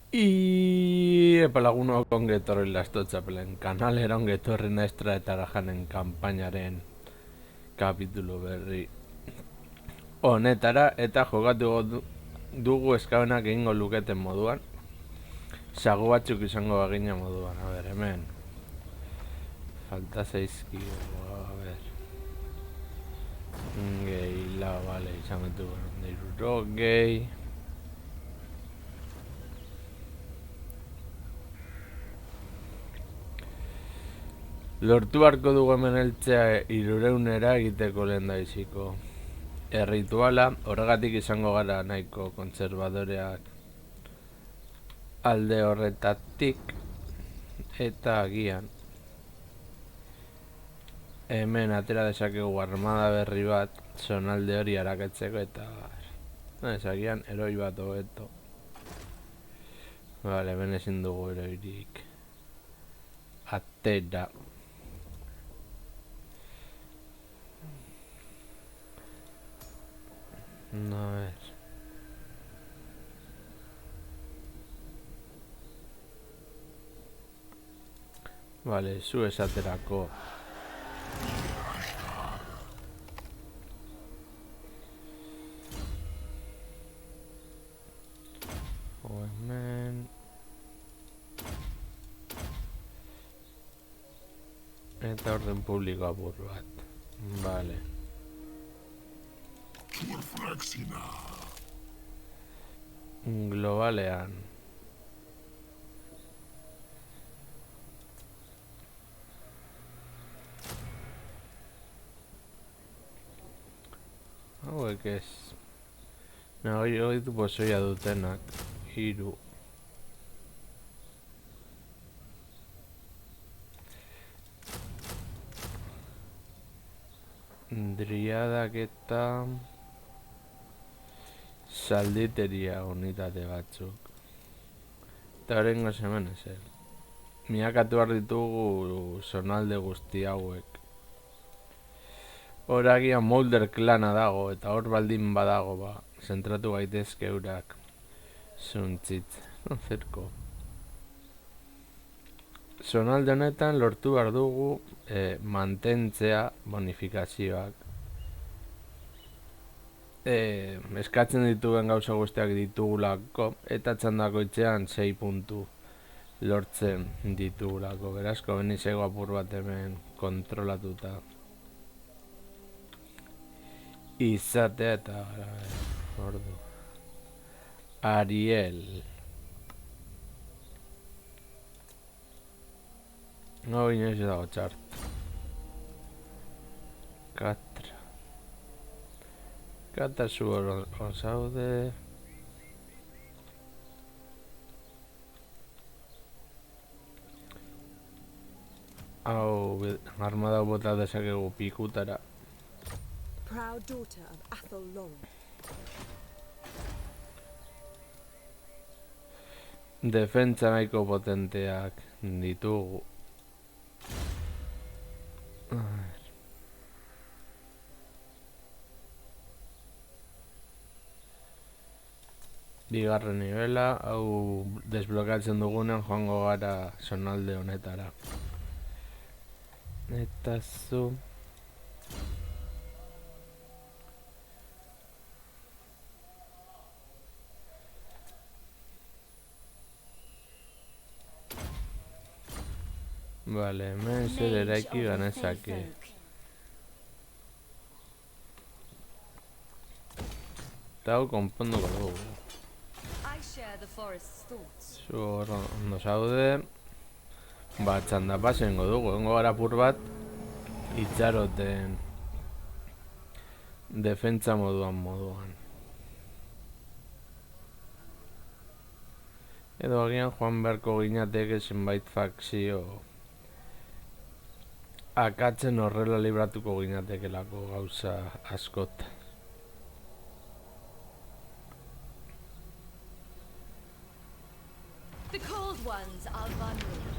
Epalagunok ongetorri lastotxapelen kanalera ongetorri naestra eta rajanen kanpainaren kapitulu berri honetara eta jokatu dugu eskabenak egingo luketen moduan, sagu batzuk izango bagina moduan. A ber, hemen falta zaizkigu, a ber, gehi lau, bale, izan betu gehi. Lortu beharko dugu hemen heltzea 300 egiteko lehendabiziko errituala, horregatik izango gara nahiko kontserbadoreak alde horretatik, eta agian hemen atera dezakegu armada berri bat zonalde hori araketzeko eta agian eroi bat hobeto. Vale, hemen ezin dugu eroirik atera. No, a ver. Vale, zu esaterako. Hemen. Eta orden publiko apur bat. Vale. Globalean. Hauek ez. Hori du pozoia dutenak. 3. Driadak eta salditeria unitate batzuk. Eta horrengo hemen ezer. Miakatu behar ditugu zonalde guzti hauek. Hor agian Molder klana dago, eta hor baldin badago, ba, zentratu gaitezke eurak zuntzitz. Zerko. Zonalde honetan lortu behar dugu mantentzea bonifikazioak. Eskatzen dituen gauza guztiak ditugulako, eta txandako itxean 6 puntu lortzen ditugulako. Berazko benizego apur bat hemen kontrolatuta izatea eta ordu. Ariel. No, inoiz dago txart. Katra. Kata zu hor zaude. Hau, armada bota dezakegu pikutara. Proud daughter of Athel Long. Defentsa nahiko potenteak ditugu. Bigarren nivela, hau desblokatzen dugunen joango gara zonalde honetara. Eta zu... Vale, hemen zer eraiki ganezake. Eta hau konponduko dugu. Zu hor ondo zaude. Ba, txandapasengo dugu, hengo gara apur bat itxaroten defentsa moduan. Edo agian joan beharko ginateke zenbait fakzio akatzen horrela libratuko ginatekelako gauza askot. The cold ones are vulnerable.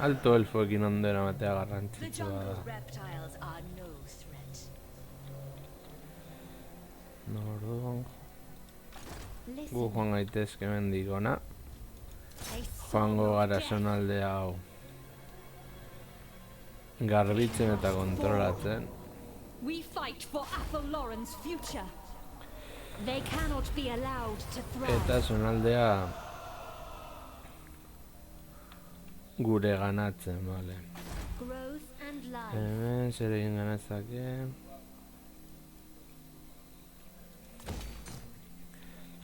Alto elfoekin ondera matea garrantzitsua da. Reptiles are no threat. gu joan gaitezke mendik ona. A Joango song of gara death. zonalde hau garbitzen eta kontrolatzen. We fight for Athel Lauren's future. They cannot be allowed to thrive. Eta zonaldea gure ganatzen, bale. Growth and life. Hemen zer egin ganatzake.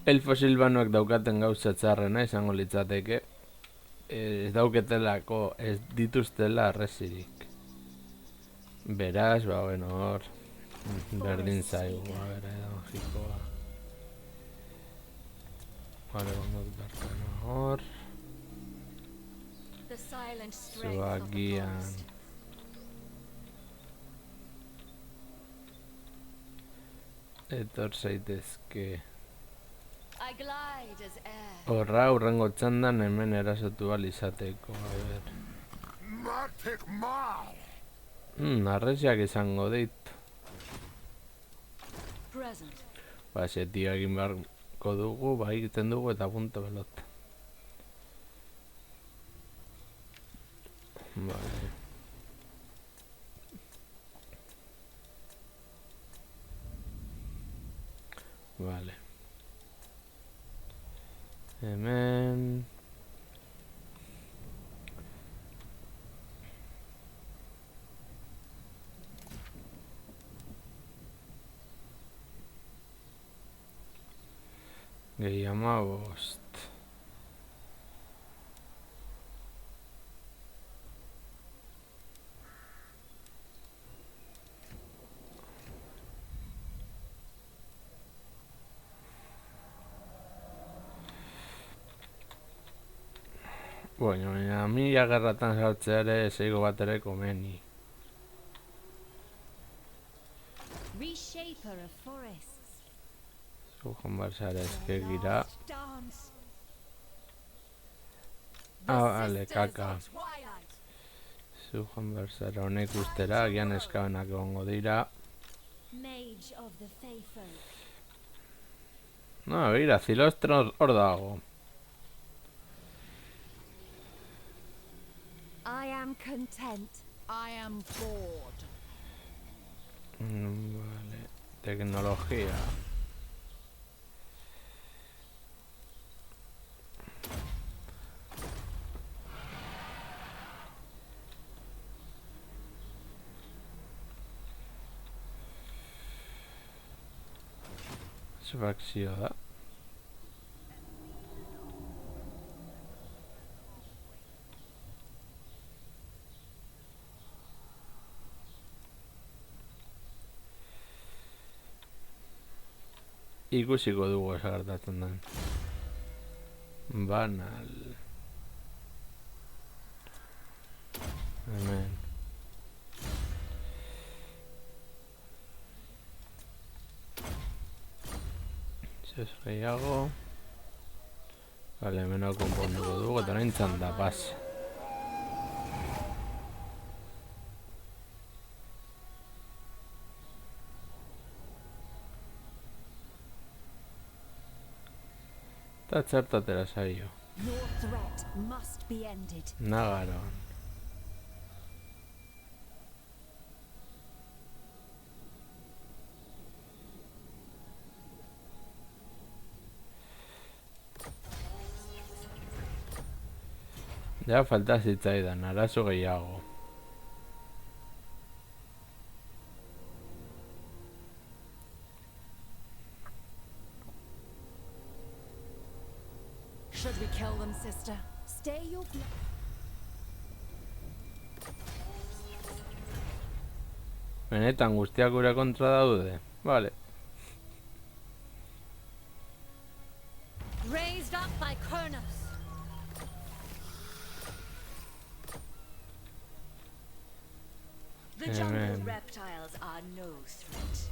Elfo silbanoak daukaten gauza txarrena izango litzateke. Ez dauketelako, ez dituztela arresirik. Beraz, ba, bueno, hor, berdin zaigu, a ber, magikoa. Vale, gondot berkana hor. The silent Zu strength of the agian. forest. Etor zaitezke. I glide as air. Horra, hurrengo txandan hemen erasotu ahal izateko, a ber. Matic mal! Arresiak izango dit. Present. Ba, setio egin beharko dugu, ba, egiten dugu eta punto pelota. Vale. Vale. Hemen... Gehi amabost. Bueno, baina mila gerratan sartzea ere zeigo bat ere komeni. Reshaper of forests. Zu joan barzara eskegira. Last dance. Bale, kaka. Zu joan barzara honek ustera, agian eskabenak egongo dira. Mage of the Fey folk. No, begira, Zilostro hor dago. I am content. I am bored. Vale, tecnología. Fakzio da. Ikusiko dugu esagertatzen den. Banal. Hemen. Zez gehiago. Vale, hemen hau konponduko dugu eta orain txanda pasa. Eta txertatera zaio. Your threat must be ended. Nagaron. Ja falta zitzaidan, arazo gehiago. Should we kill them, sister? Stay your ground. Benetan guztiak gure kontra daude. Vale. Raised up by Kronos. The jungle Amen. reptiles are no threat.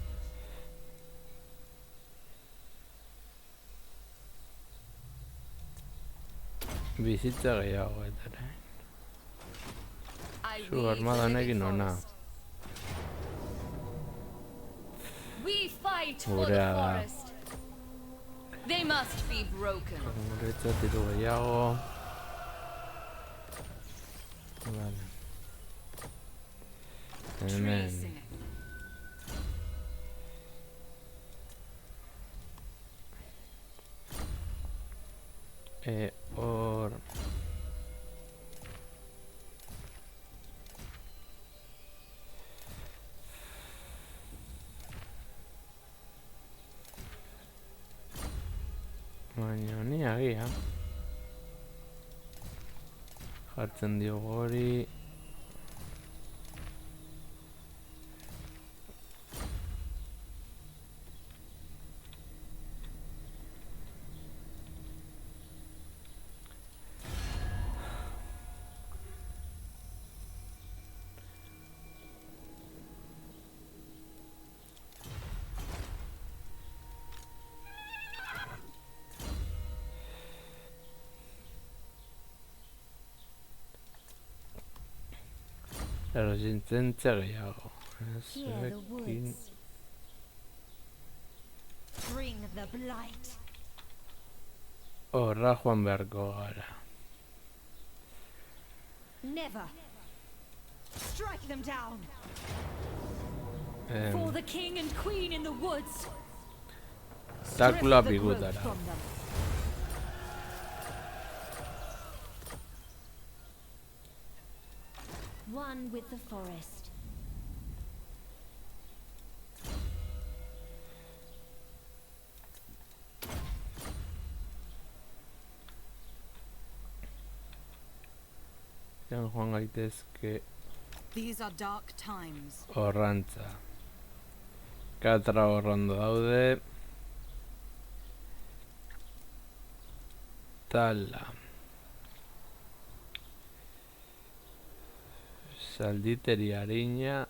Bizitza gehiago eta ere. I Zu lead the armada living honekin ona. forest. We fight for the Gurea da. forest. They must be broken. Guretza tiru gehiago. Vale. Hemen. Tracing it. Hor... Baina ni agia. Jartzen diogu hori. Resistentzia gehiago. Hear the woods. Bring the blight. Horra joan beharko gara. Never. Strike them down. For the king and queen in the woods. Takula Strip the growth pikutara. from them. One with the forest. Joan joan gaitezke These are dark times. horrantza. Katra horrondo daude. Tala. Zalditeri harina.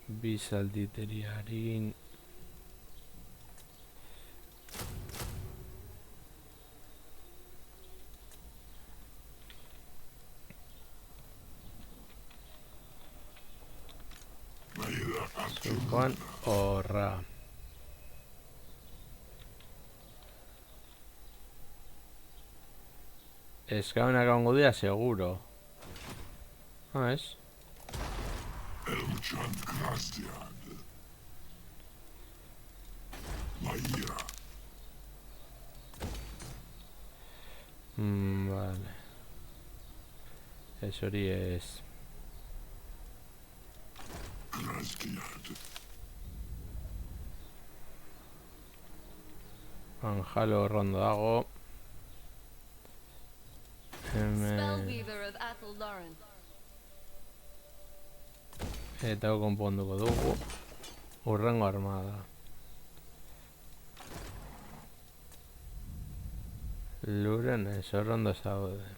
Bi zalditeri harin. Zukoan horra. Eskabenak egongo dira, seguro. Ez? Elchan Grastian. Maia. Vale. Ez hori ez. Grastian. Anjalo horrondo dago. Hemen... Spellweaver of Athel Lauren. Eta hau konponduko dugu. Urrengo armada. Luren ez horrondo zaude.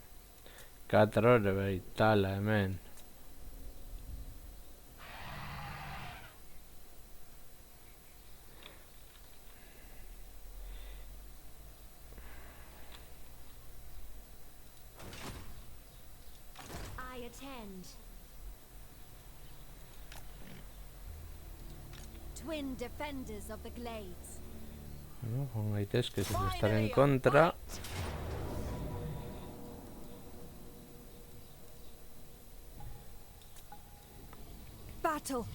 Katrore bai, tala hemen. I attend. Twin defenders of the glades. Bueno, joan gaitezke ez estar en kontra. Battle,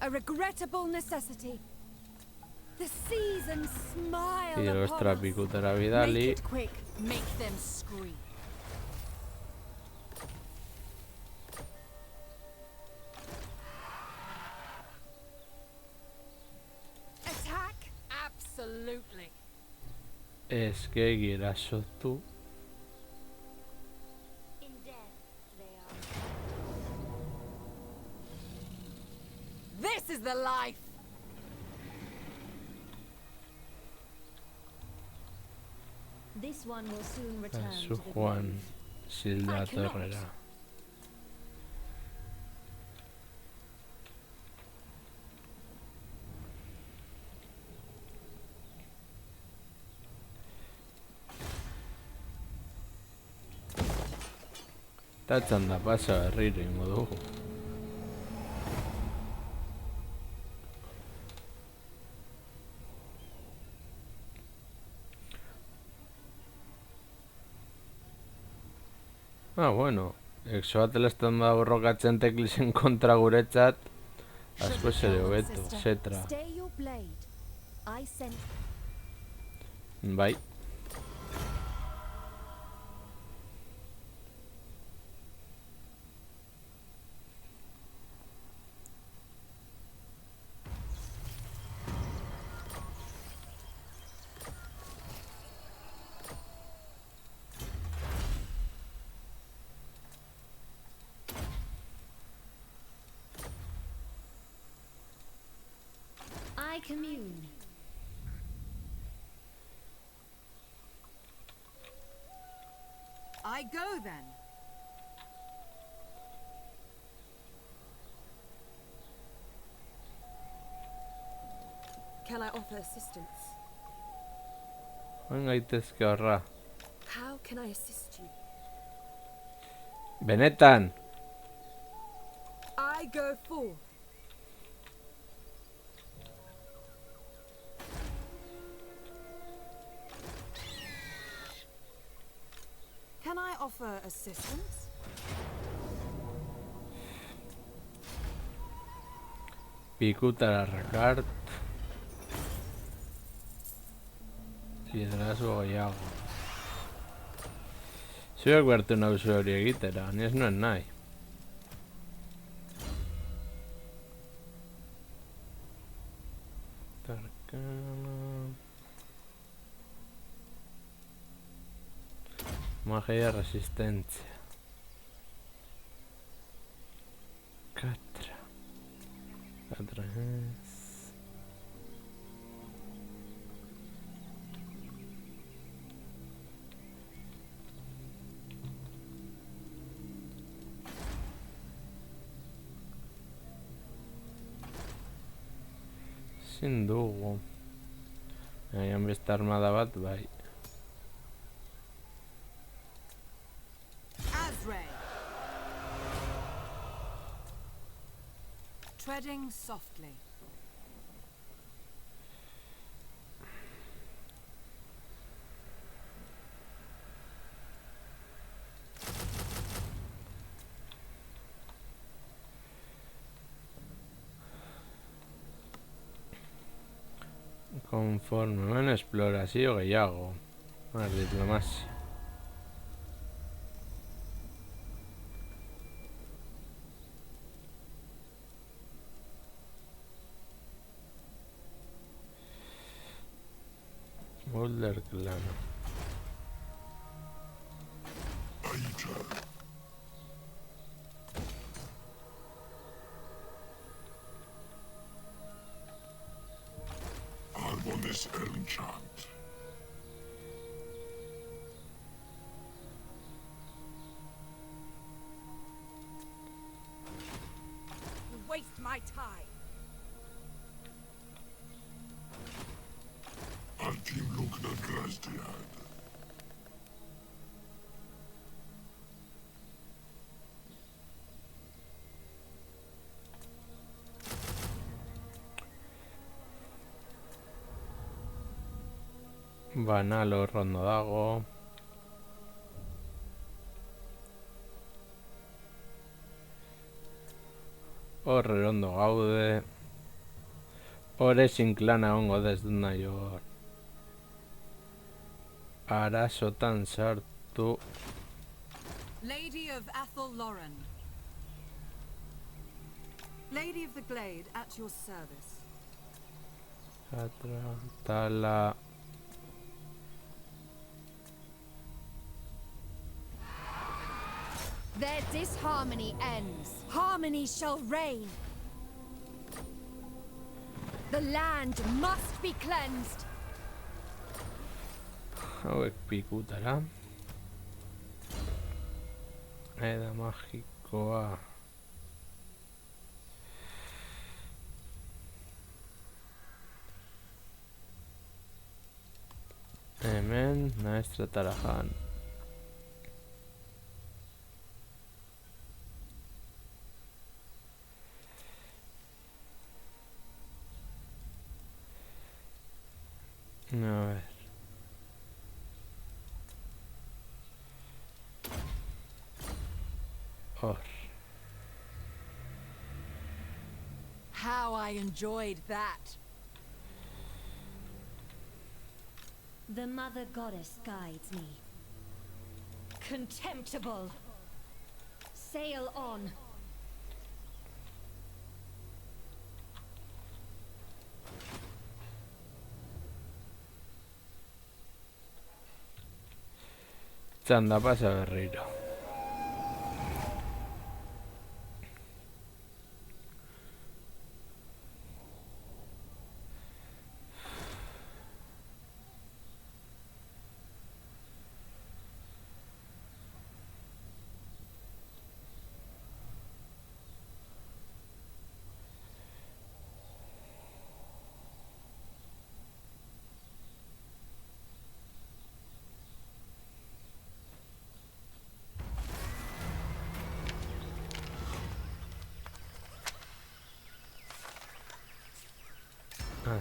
a regrettable necessity. The seasons smile Irostra upon us. pikutara Make bidali. it quick. Make them scream. Attack. Absolutely. Eskegi erasotu. In death they are. This is the life. This one will soon return Zu to the Juan grave. Silda I cannot. Torrera. Eta txanda pasa berriro ingo dugu. Bueno, exoatelestan da borrokatzen teklisen kontra guretzat, asko ere hobeto, setra. Stay your blade. I sent Bai. I commune. I go then. Can I offer assistance? Joan gaitezke horra. How can I assist you? Benetan! I go forth. Can I offer assistance? Pikutara rakart. Liderazgo gehiago. Zuek bertu nauzu hori egitera, ni ez nuen nahi. Tarkana... Magia resistencia. Catra. Catra es... Sin dugu. Agian beste armada bat, bai. Azray. Treading softly. Conforme van explorazio gehiago. Diplomazia. Boulder Clan. Aita. Arbonis enchant. You waste my time. Altim lukna grastiad. Banalo rondo dago. Horre ondo gaude. Hore sinklana ongo da ez dut nahi hor. Arazotan sartu. Lady of Athel Lauren. Lady of the Glade at your service. Atra, tala. Their disharmony ends. Harmony shall reign. The land must be cleansed. Hauek pikutara. Eda magikoa. Hemen, naestra tarajan. A ver. Hor. How I enjoyed that. The Mother Goddess guides me. Contemptible! Sail on! Txanda pasa berriro.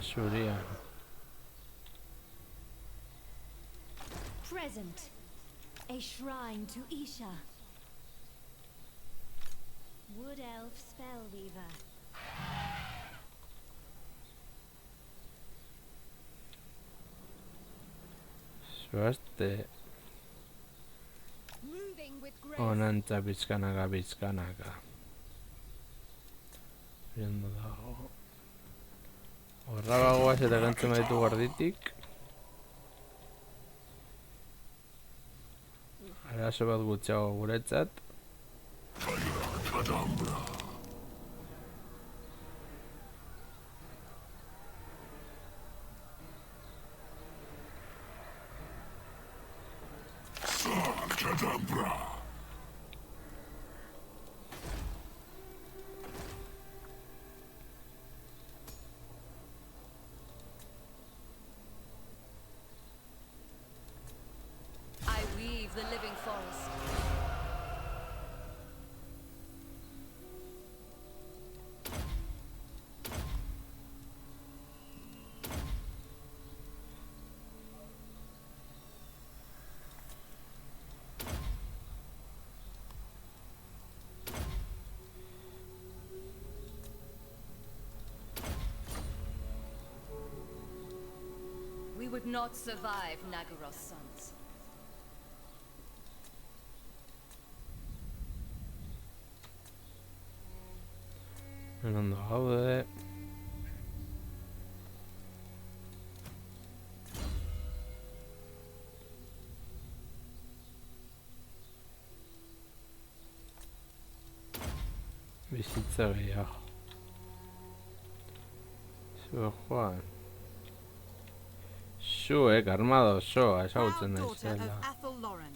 Zuria. Present. A shrine to Isha. Wood Elf Spellweaver. Suerte. Moving with grace. Onantza bizkanaka. Viendo dago. Horra bagoaz eta gantzen baditu garditik. Arazo bat gutxago guretzat. Kadambra. Kadambra. I weave the living forest. We would not survive Nagaro's sons. Ondo gaude. Bizitza gehiago. Zue joan. Zuek armada osoa ezagutzen Proud daughter of naizela. Athel Loren.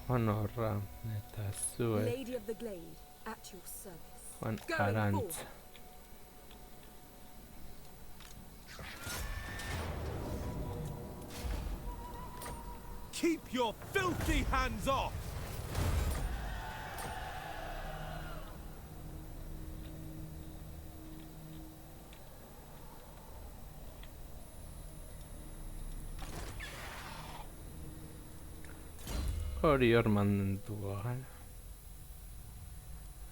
Juan horra eta zuek. Lady of the Glade, at your service. Juan Going Arantza. Keep your filthy hands off! Hori hor mantentuko gara.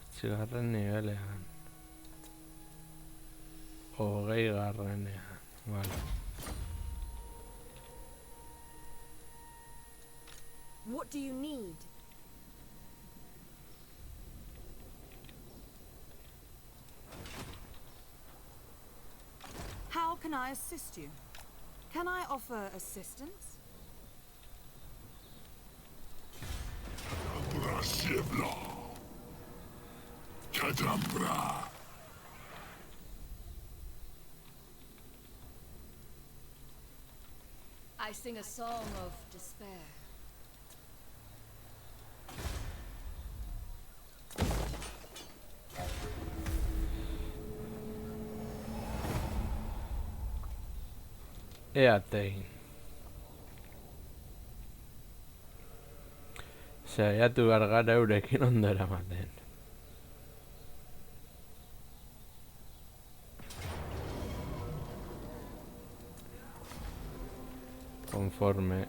Etxigarren nivelean. 20garrenean. Vale. What do you need? How can I assist you? Can I offer assistance? Brasivla. Kadambra. I sing a song of despair. Eatein. Saiatu behar gara eurekin ondo eramaten. Conforme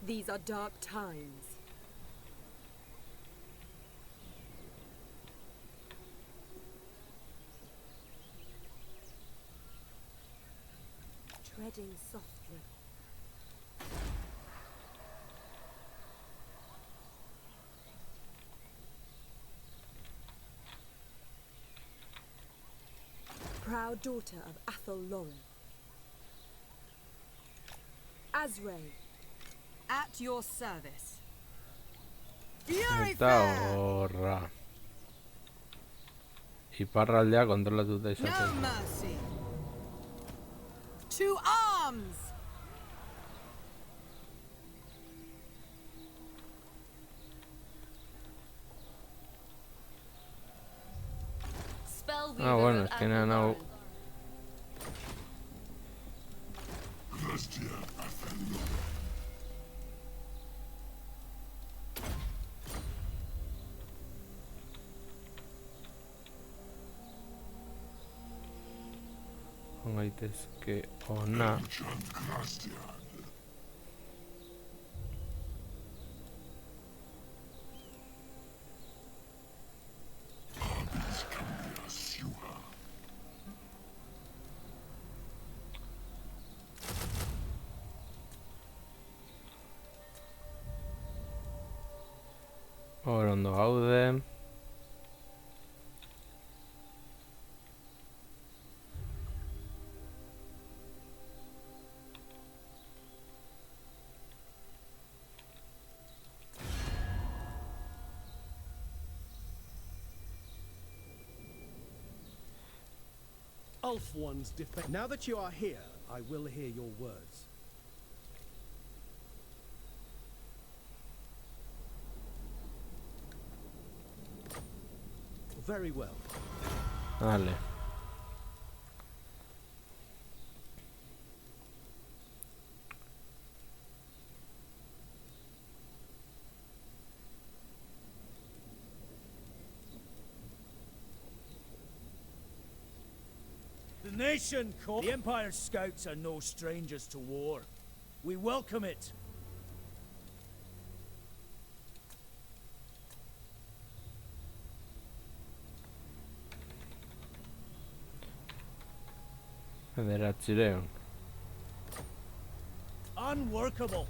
These are dark times. Treading softly. Proud daughter of Athel Lauren. Azray. At your service. Fury Eta Fair! horra. Iparraldea kontrolatuta No izaten. mercy. To arms! Ah, bueno, es que han dado... Grestia Athelor. gaitezke ona. Ancient Grastian. Abis cambia siua. Hor ondo gaude. Ulf-one's defense. Now that you are here, I will hear your words. Very well. Vale. The nation called. The Empire's scouts are no strangers to war. We welcome it. Bederatzireun. Unworkable.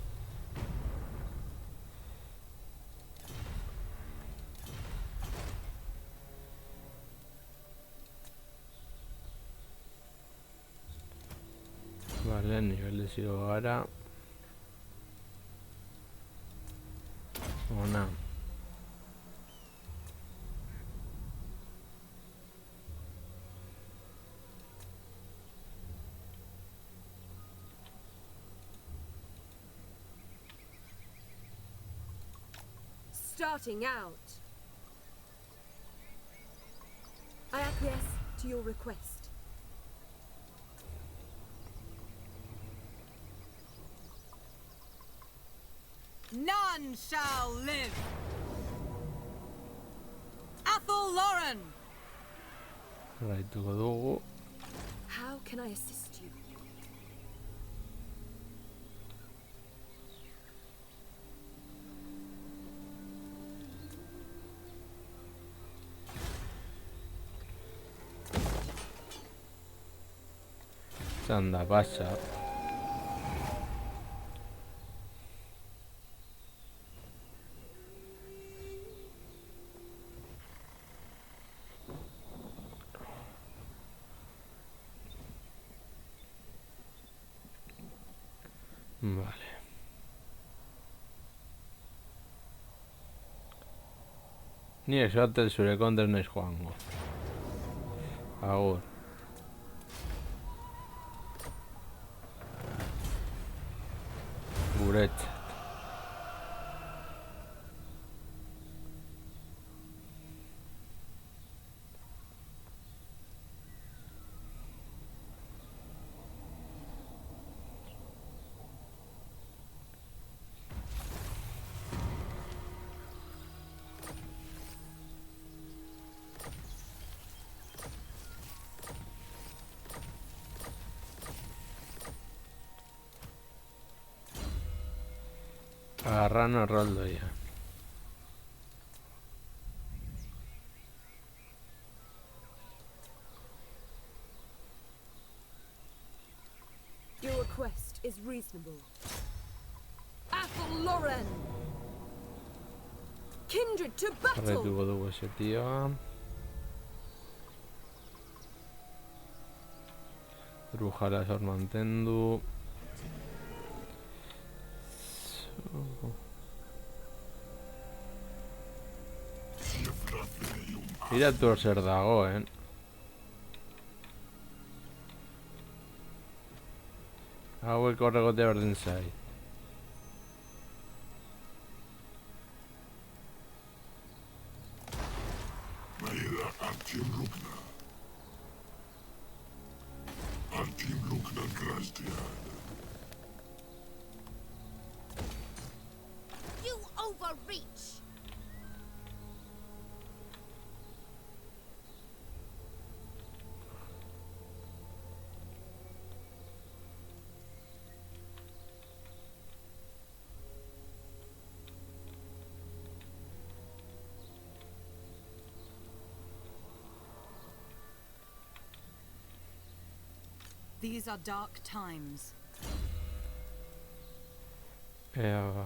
Vale, nivel de sigo gara. Ona. Starting out. I acquiesce to your request. None shall live! Athel Lauren! Gaituko dugu. How can I assist you? Anda, pasa. Vale. Ni esaten zure kontra naiz joango. Agur. Guretzat. Arrano erraldoia. Your request is reasonable. Athel Loren! Kindred to battle! Jarraituko dugu ese tioa. Brujala sor mantendu. Iratu hor zer dagoen. Hauek horregote berdin zait. Maida Artyom Lukna. Artyom Lukna Krastia. You overreach! These are dark times. Ea ba.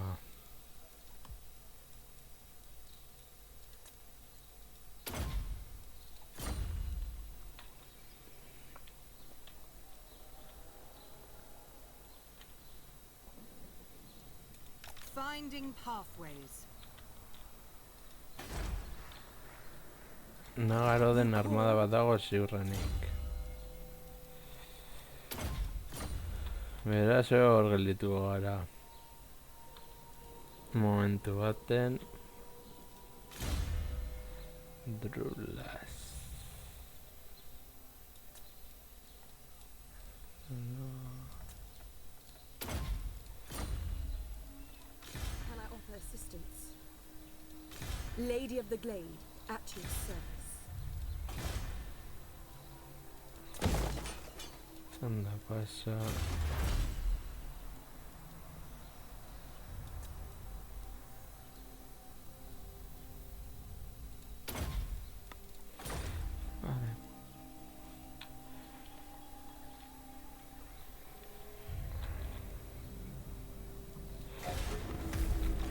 Finding pathways. Nagaro den armada bat dago ziurrenik. Beraz, hor geldituko gara. Momentu baten. Drulas. Can I offer assistance? Lady of the Glade, at your service. Anda pasa. Vale.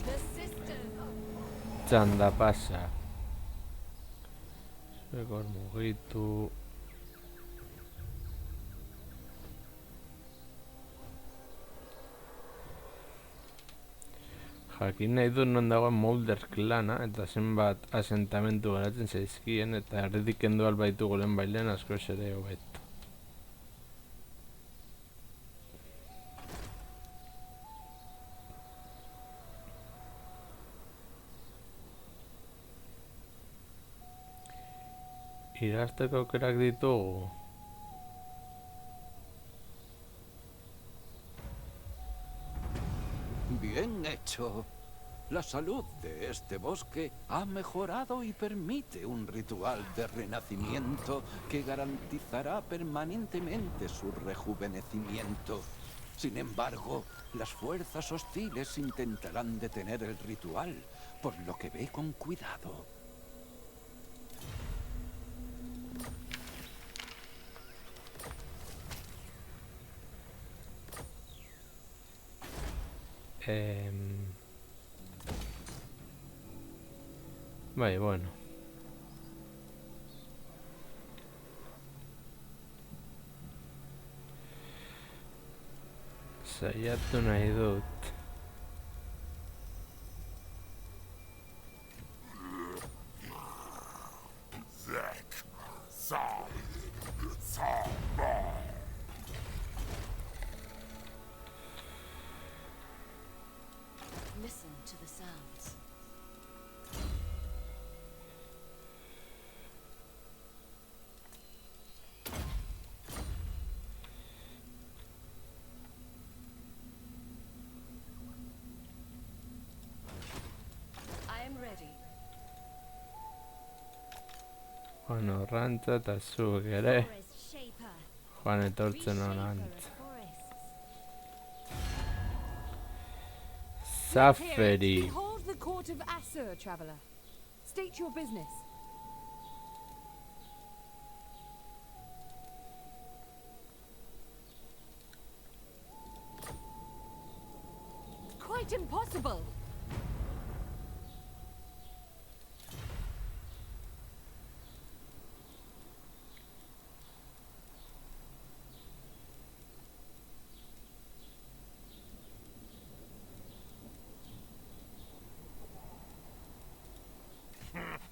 The sister of Txanda pasa. Zuekor mugitu. Jakin nahi du non dagoen Molders klana eta zenbat asentamentu garatzen zaizkien eta erditik kendu albaitu golen bailen asko ere hobeto. Irazteko aukerak ditugu. Bien hecho. La salud de este bosque ha mejorado y permite un ritual de renacimiento que garantizará permanentemente su rejuvenecimiento. Sin embargo, las fuerzas hostiles intentarán detener el ritual, por lo que ve con cuidado. Bai, bueno. Saiatu nahi dut. Zek. Sam. Samba. listen to the sounds. I am ready. Joan horrantza eta zuek ere. Forest shaper. Joan etortzen Reshaper horrantza. of forests. Safari. Behold the court of Assur, traveler. State your business. Quite impossible.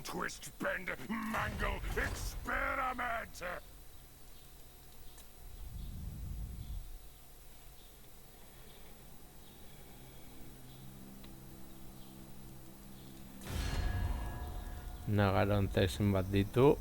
Twist, bend, mangle, experiment! Nagarontek zenbat ditu.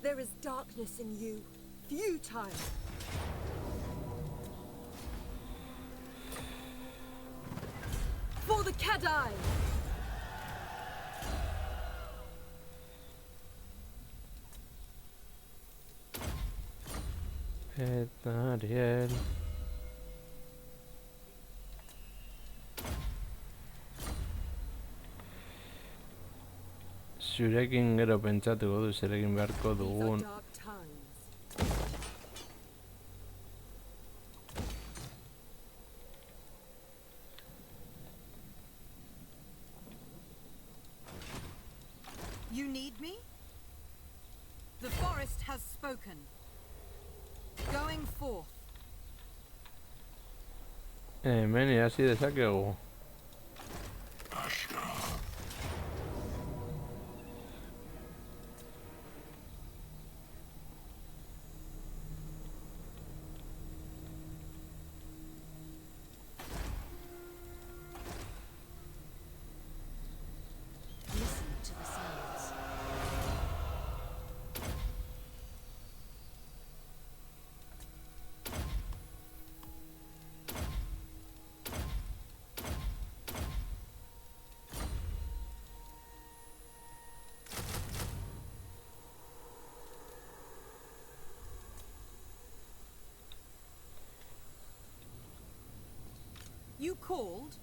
There is darkness in you. Futile. For the Kadai! Eta Ariel. Zurekin gero pentsatuko du zerekin beharko These are dugun. dark times. You need me? The forest has spoken. Going forth. Hemen irasi dezakegu. Listen to the sounds. You called?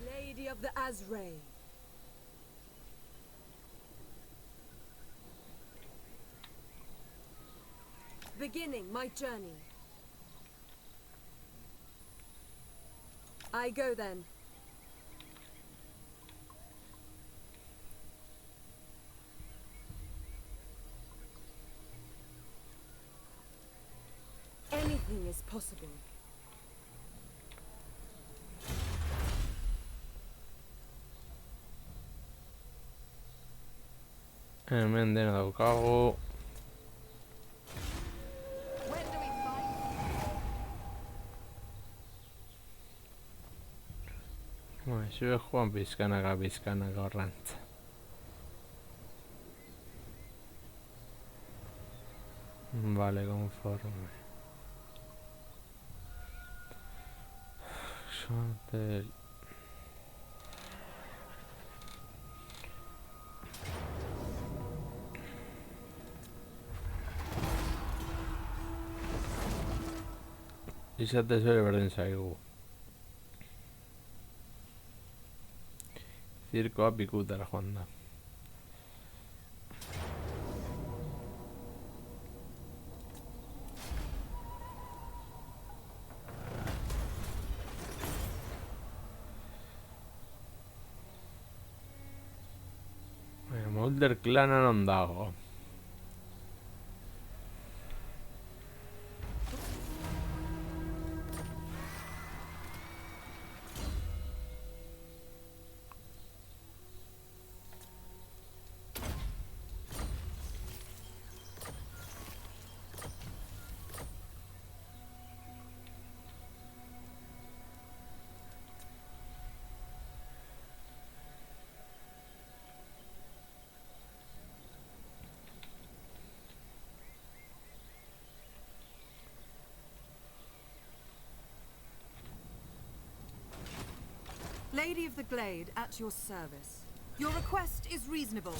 Lady of the Azray. Beginning my journey. I go then. Anything is possible. Hemen dena daukagu. When do we fight? Zue joan bizkanaka horrantz. Vale, conforme. Shuttle. Izate zure berdin zaigu. Zirkoa pikutara joan da. Molder klana non dago. Lady of the Glade, at your service. Your request is reasonable.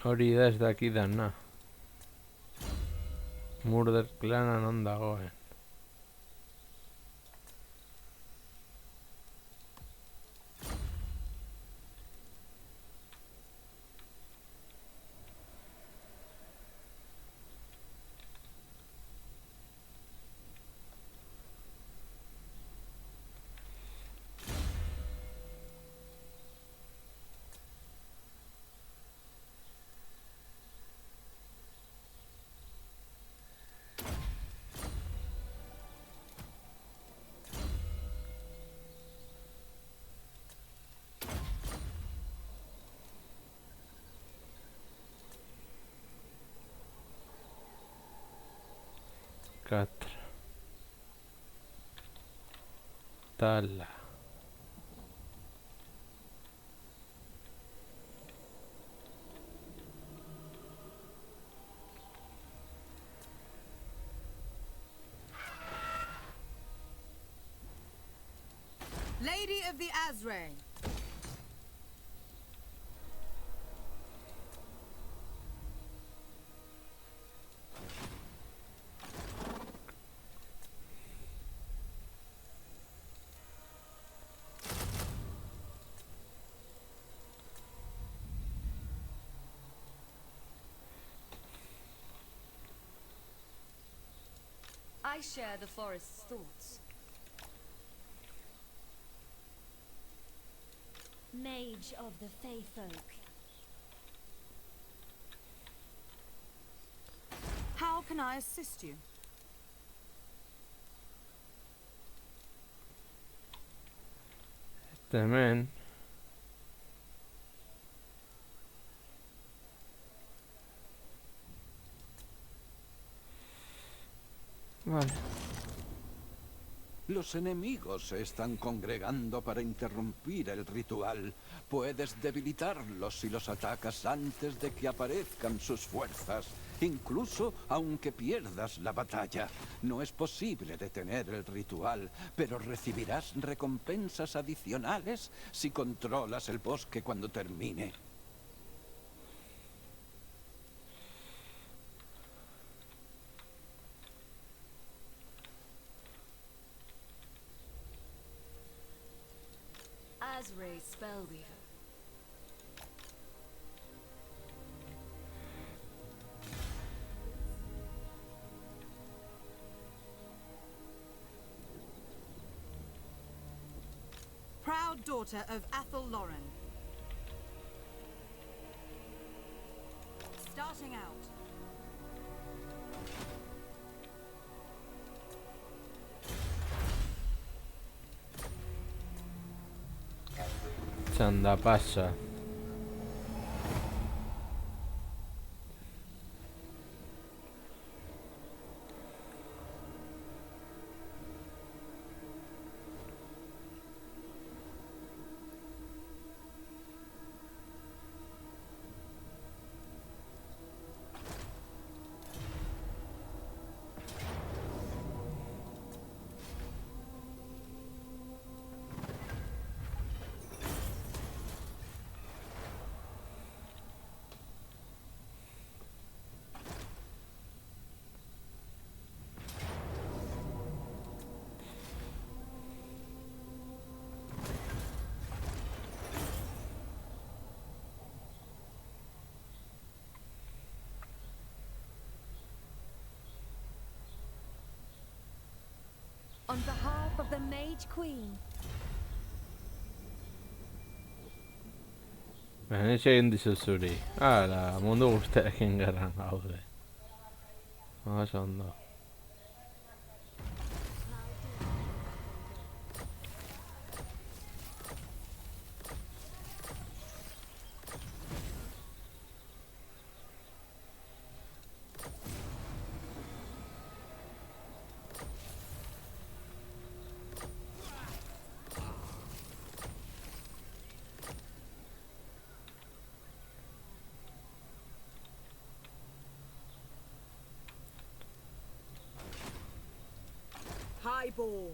Hori da ez dakidana. Murder klana non dagoen. Catra. Tala. Lady of the Azray. I share the forest's thoughts. Mage of the Fey folk. How can I assist you? Hemen. Vale. Los enemigos se están congregando para interrumpir el ritual. Puedes debilitarlos si los atacas antes de que aparezcan sus fuerzas, incluso aunque pierdas la batalla. No es posible detener el ritual, pero recibirás recompensas adicionales si controlas el bosque cuando termine. Azray Spellweaver. Proud daughter of Athel Lauren. Starting out. Anda pasa. On behalf of the Mage Queen. Ben hiç egin dizu zuri. Hala, mundu guztiarekin gerran gaude. Oso ondo. eyeball.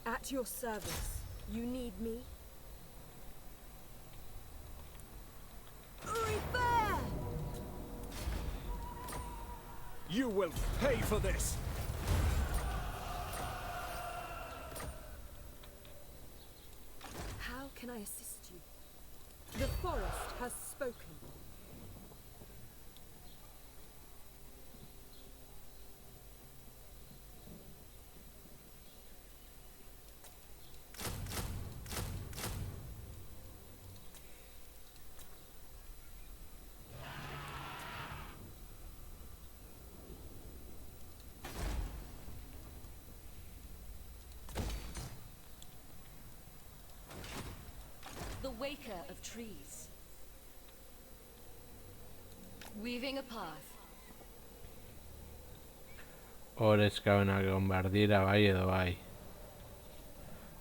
At your service. You need me? Refair! You will pay for this! How can I assist you? The forest has spoken. The waker of trees. Weaving a path. Orezkabenak egon behar dira bai edo bai.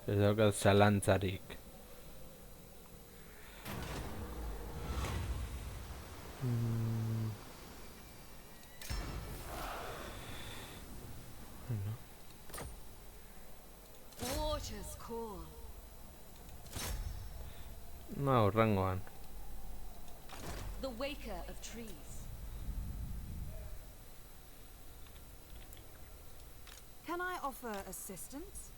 Ez daukat zalantzarik. Waters call. Hurrengoan. The waker of trees. Can I offer assistance?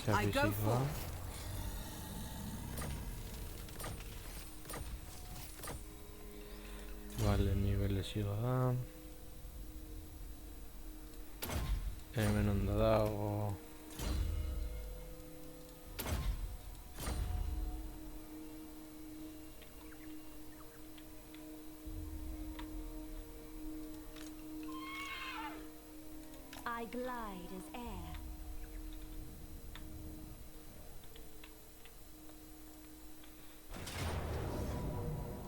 I go forth. Vale, niveles igo da. Hemen ondo dago. I glide as air.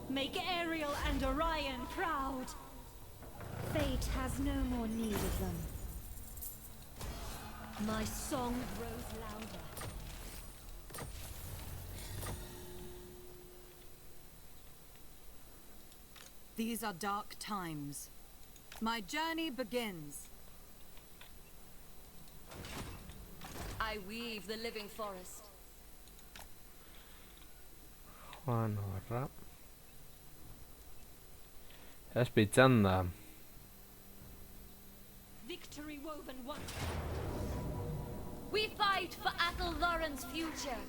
Make Ariel and Orion proud. Fate has no more need of them. My song grows louder. These are dark times. My journey begins. I weave the living forest. Joan horra. Espitzan da. Victory woven one. We fight for Athel Loren's future.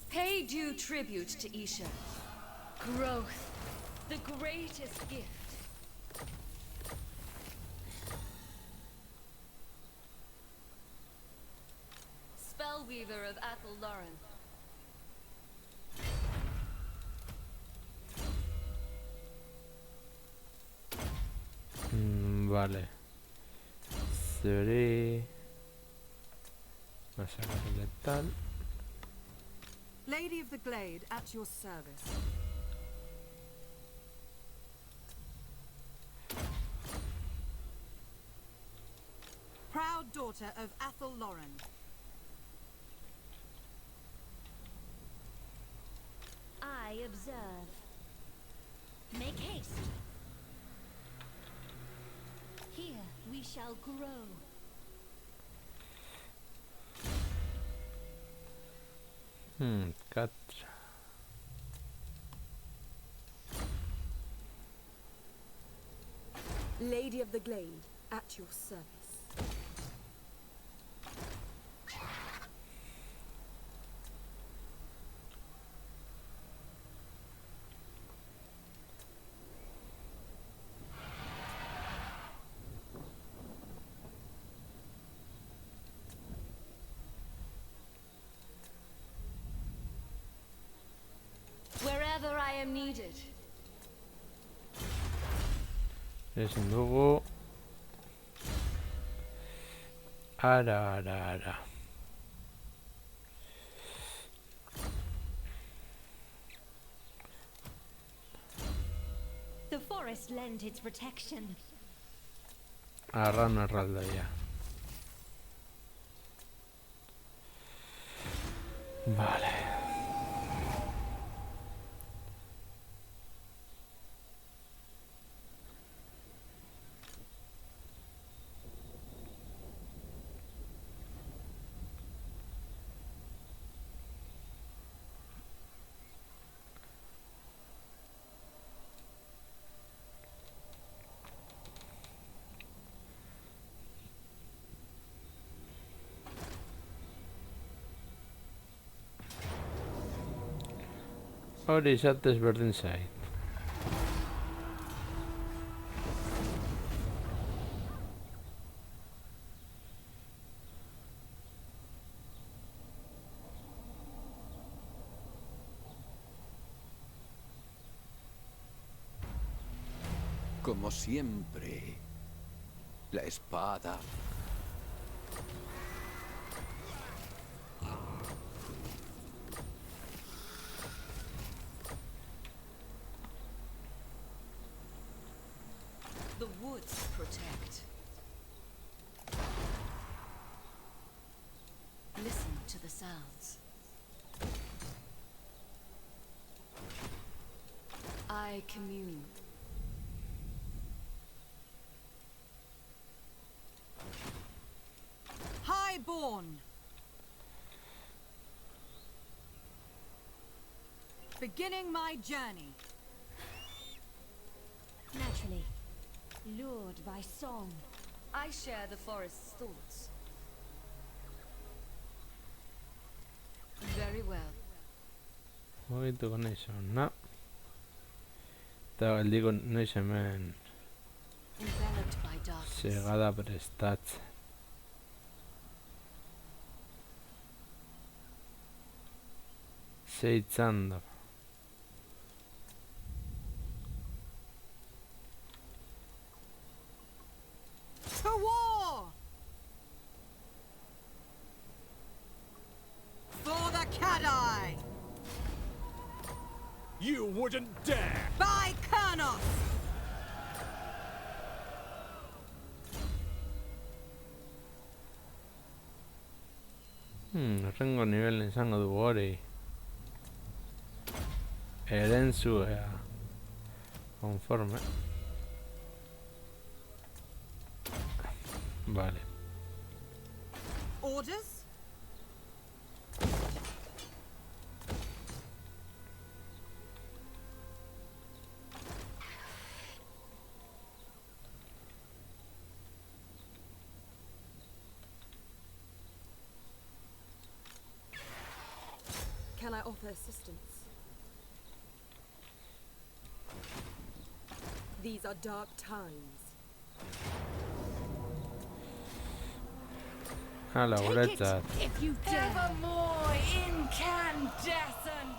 Pay due tribute to Isha. Growth, the greatest gift. Spellweaver of Athel Loren. Vale. 3. Masacre letal. Lady of the Glade, at your service. Proud daughter of Athel Loren. I observe. Make haste. Here we shall grow. Cut. Lady of the Glade, at your service. Wherever I am needed. Ezin dugu. Ara. The forest lent its protection. Arran erraldoia. Vale. Hori izatez berdin zait. Como siempre, la espada. The woods protect. Listen to the sounds. I commune. Highborn. Beginning my journey. Naturally, lured by song. I share the forest's thoughts. Very well. Hogituko naiz hona. Eta geldiko naiz hemen Enveloped by darkness. segada prestatzen. Zeitzando. To war! For the Cadai! You wouldn't dare! By Kurnos! Horrengo nivel izango dugu hori. Erentzua. Conforme. Vale. Orders? Can I offer assistance? These are dark times. Hala, Take it guretzat. if you dare. Evermore incandescent!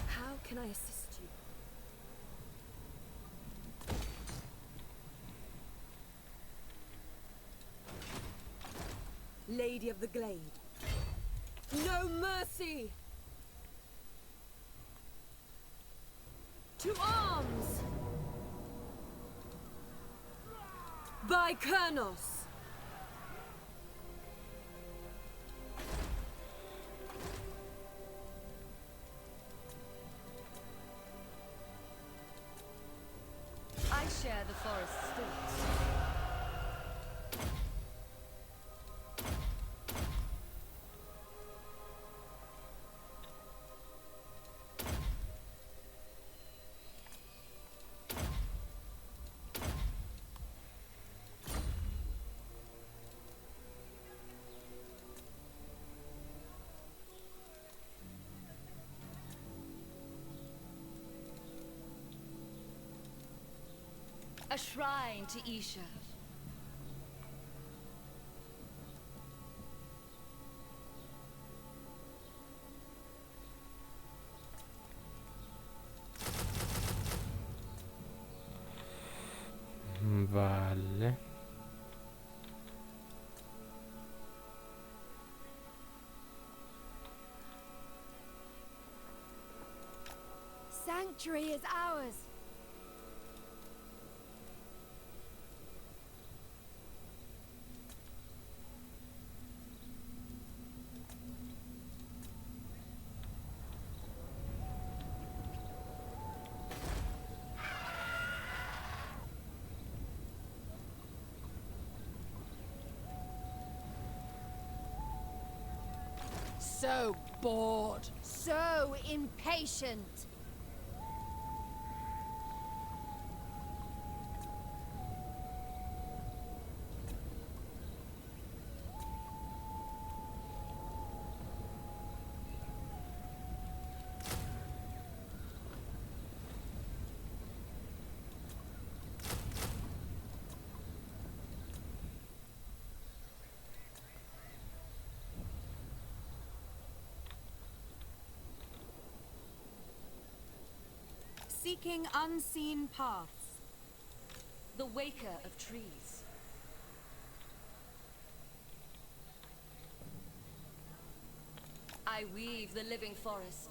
How can I assist you? Lady of the Glade. No mercy! To arms! By Kurnos! I share the forest's thoughts. A shrine to Isha. sanctuary is ours. So bored. So impatient. Seeking unseen paths. The waker of trees. I weave the living forest.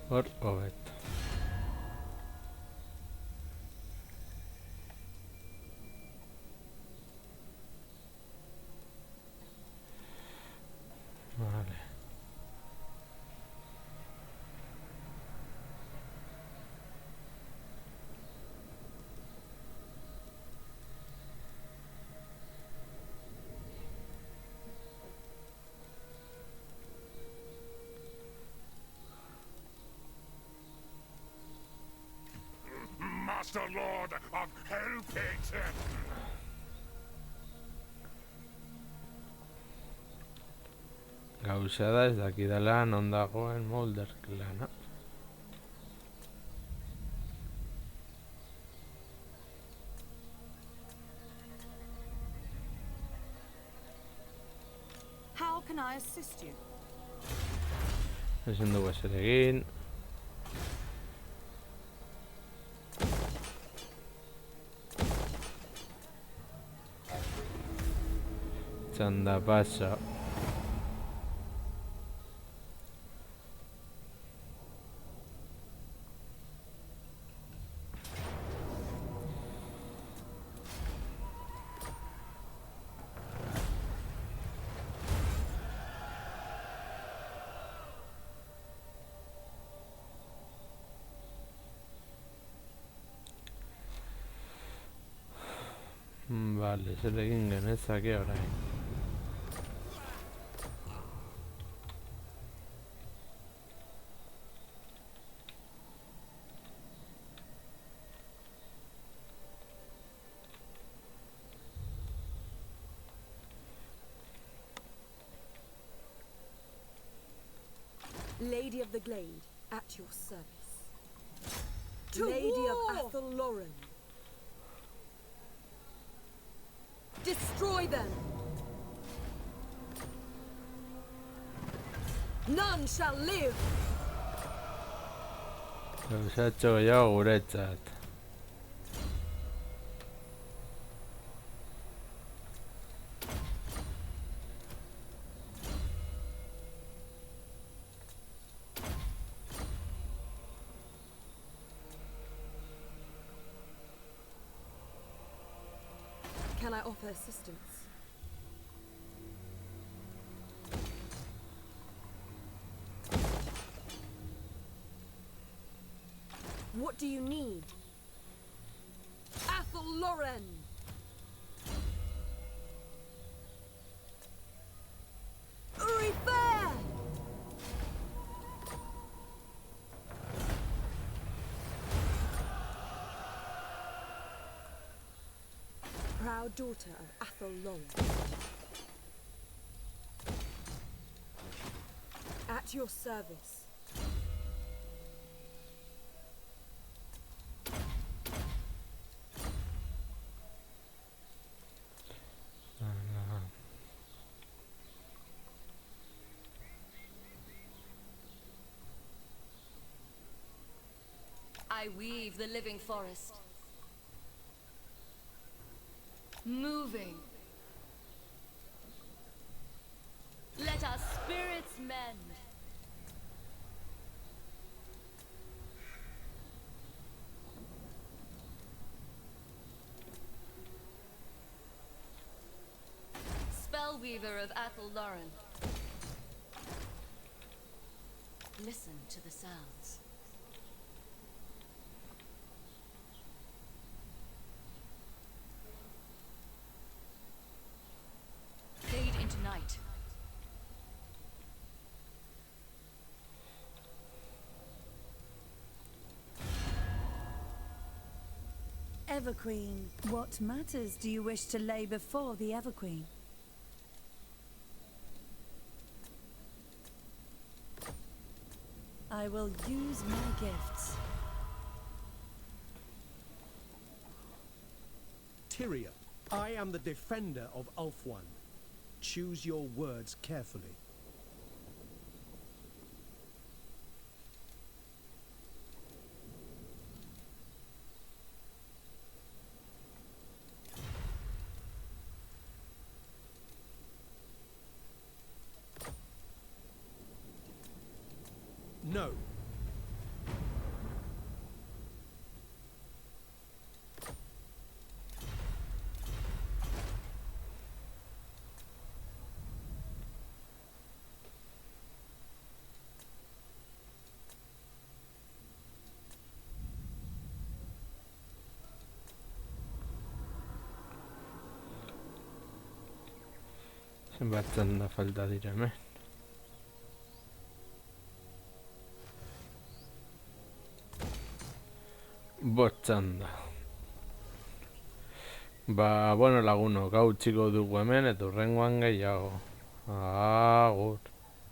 Hor hobeto. Vale. Master Lord of Hellpit! Gauza da ez dakidala non dagoen Molder klana. How can I assist you? Ezin dugu ezer egin. Txanda pasa. Vale, zer egin genezake orain. Lady of the Glade, at your service. Lady of Athel Loren. Destroy them! None shall live! Gauzatxo gehiago guretzat. Can I offer assistance? What do you need? Athel Loren! Uri Fair! Proud daughter of Athel Loren. At your service. I weave the living forest. Moving. Let our spirit weaver of Athel Lauren. Listen to the sounds. Fade into night. Everqueen, what matters do you wish to lay before the Everqueen? I will use my gifts. Tyria, I am the defender of Ulthuan. Choose your words carefully. No. Zenbat txanda falta dira hemen. Bost txanda. Ba, bueno lagunok, hau txiko dugu hemen eta hurrengoan gehiago. Agur.